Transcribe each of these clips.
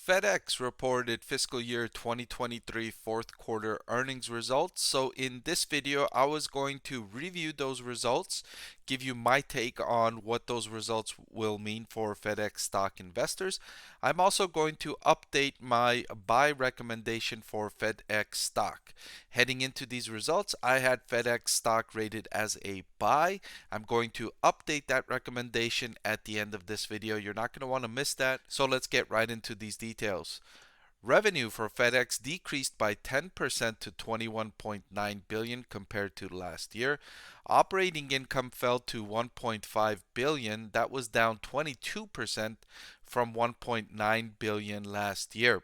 FedEx reported fiscal year 2023 fourth quarter earnings results. So in this video, I was going to review those results, give you my take on what those results will mean for FedEx stock investors. I'm also going to update my buy recommendation for FedEx stock. Heading into these results, I had FedEx stock rated as a buy. I'm going to update that recommendation at the end of this video. You're not going to want to miss that. So let's get right into these details. Revenue for FedEx decreased by 10% to 21.9 billion compared to last year. Operating income fell to 1.5 billion. That was down 22% from 1.9 billion last year.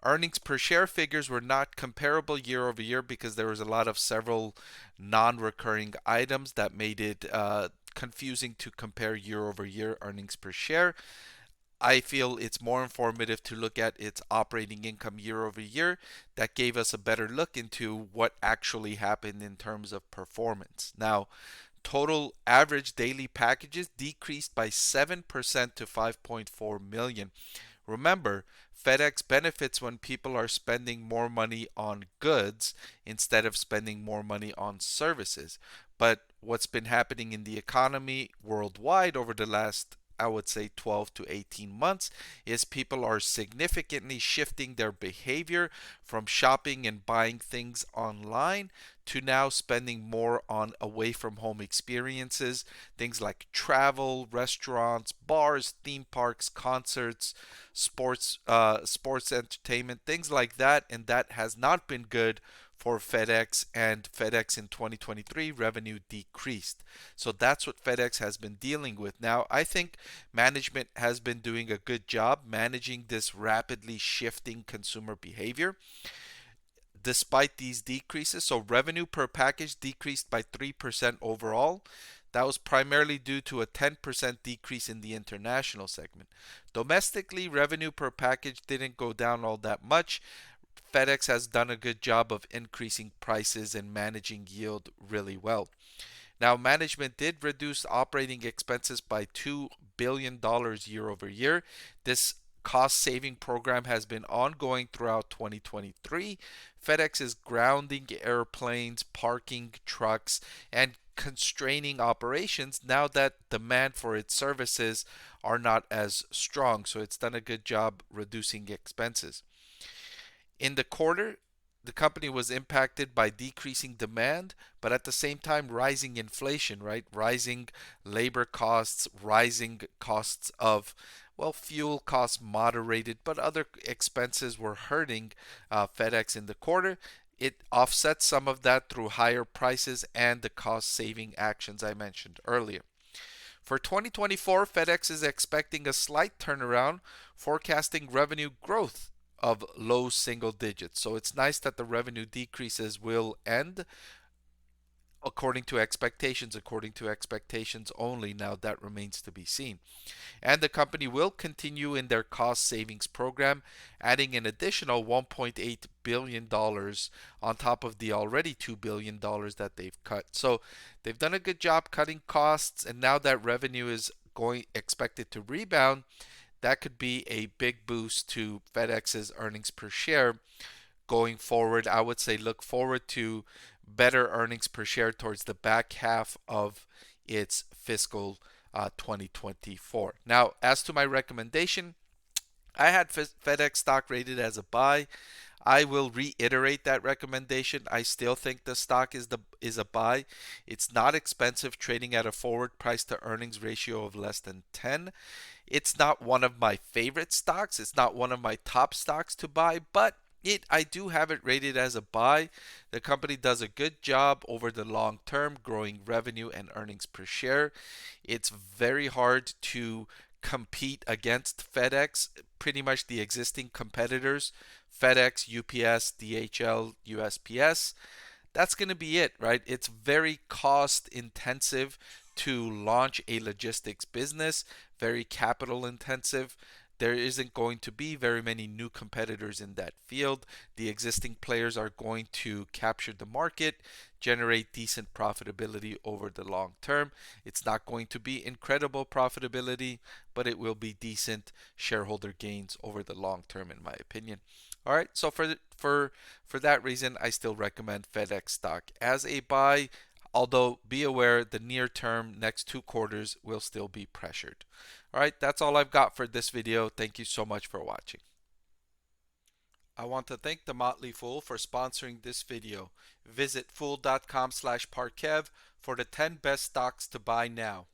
Earnings per share figures were not comparable year over year because there was a lot of several non-recurring items that made it confusing to compare year over year earnings per share. I feel it's more informative to look at its operating income year over year. That gave us a better look into what actually happened in terms of performance. Now, total average daily packages decreased by 7% to 5.4 million. Remember, FedEx benefits when people are spending more money on goods instead of spending more money on services. But what's been happening in the economy worldwide over the last, I would say, 12 to 18 months is people are significantly shifting their behavior from shopping and buying things online to now spending more on away from home experiences, things like travel, restaurants, bars, theme parks, concerts, sports entertainment, things like that, and that has not been good for FedEx, and FedEx in 2023 revenue decreased. So that's what FedEx has been dealing with. Now, I think management has been doing a good job managing this rapidly shifting consumer behavior despite these decreases. So revenue per package decreased by 3% overall. That was primarily due to a 10% decrease in the international segment. Domestically, revenue per package didn't go down all that much. FedEx has done a good job of increasing prices and managing yield really well. Now, management did reduce operating expenses by $2 billion year over year. This cost saving program has been ongoing throughout 2023. FedEx is grounding airplanes, parking trucks, and constraining operations now that demand for its services are not as strong. So it's done a good job reducing expenses. In the quarter, the company was impacted by decreasing demand, but at the same time, rising inflation, right? Rising labor costs, rising costs of, well, fuel costs moderated, but other expenses were hurting FedEx in the quarter. It offsets some of that through higher prices and the cost saving actions I mentioned earlier. For 2024, FedEx is expecting a slight turnaround, forecasting revenue growth of low single digits. So it's nice that the revenue decreases will end according to expectations only. Now that remains to be seen. And the company will continue in their cost savings program, adding an additional $1.8 billion on top of the already $2 billion that they've cut. So they've done a good job cutting costs, and now that revenue is expected to rebound, that could be a big boost to FedEx's earnings per share going forward. I would say look forward to better earnings per share towards the back half of its fiscal 2024. Now, as to my recommendation, I had FedEx stock rated as a buy. I will reiterate that recommendation. I still think the stock is a buy. It's not expensive, trading at a forward price to earnings ratio of less than 10. It's not one of my favorite stocks. It's not one of my top stocks to buy, but I do have it rated as a buy. The company does a good job over the long term, growing revenue and earnings per share. It's very hard to compete against FedEx. Pretty much the existing competitors, FedEx, UPS, DHL, USPS. That's going to be it, right? It's very cost intensive to launch a logistics business, very capital intensive. there isn't going to be very many new competitors in that field. The existing players are going to capture the market, generate decent profitability over the long term. It's not going to be incredible profitability, but it will be decent shareholder gains over the long term, in my opinion. All right, so for that reason, I still recommend FedEx stock as a buy. Although be aware the near term next 2 quarters will still be pressured. All right, that's all I've got for this video. Thank you so much for watching. I want to thank the Motley Fool for sponsoring this video. Visit fool.com/Parkev for the 10 best stocks to buy now.